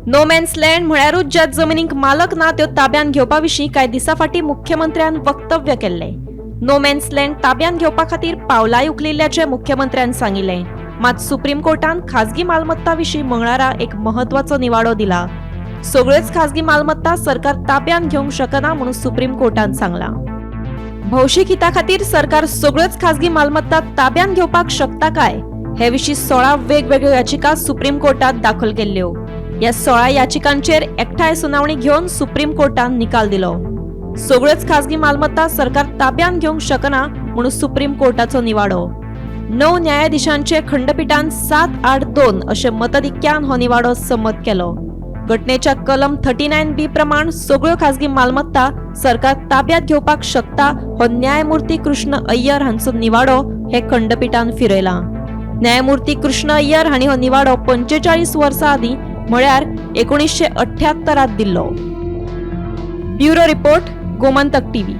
No man's land म्हळ्यारूच ज्या जमिनीक मालक ना त्यो ताब्यान घेवपा विशीं कांय दिसा फाटीं मुख्यमंत्र्यान वक्तव्य केल्लें. नो मॅन्स लँड ताब्यान घेवपा खातीर पावलाय उखलिल्ल्याचें मुख्यमंत्र्यान सांगिल्लें. मात सुप्रीम कोर्टान खाजगी मालमत्ता विशीं मंगळारा एक म्हत्वाचो निवाडो दिला. सगळ्योच खाजगी मालमत्ता सरकार ताब्यान घेवंक शकना म्हणून सुप्रीम कोर्टान सांगलां. भौशीक हिता खातीर सरकार सगळ्योच खाजगी मालमत्ता ताब्यान घेवपाक शकता काय हे विशीं 16 वेगवेगळ्यो याचिका सुप्रीम कोर्टात दाखल केल्ल्यो. ह्या 16 याचिकांचेर एकठांय सुनावणी घेवन सुप्रीम कोर्टान निकाल दिलो. सगळ्योच खाजगी मालमत्ता सरकार ताब्यान घेवंक शकना म्हणून सुप्रीम कोर्टाचो निवाडो. 9 न्यायाधीशांचे खंडपीठान 7-8-2 अशे मतदिक्यान हो निवाडो संमत केलो. घटनेच्या कलम 39B प्रमाण सगळ्यो खाजगी मालमत्ता सरकार ताब्यात घेवपाक शकता हो न्यायमूर्ती कृष्ण अय्यर हांचो निवाडो हे खंडपीठान फिरयला. न्यायमूर्ती कृष्ण अय्यर हांणी हो निवाडो 45 वर्सां आदीं म्हळ्यार 1978 दिल्लो. Bureau report, Gomantak TV.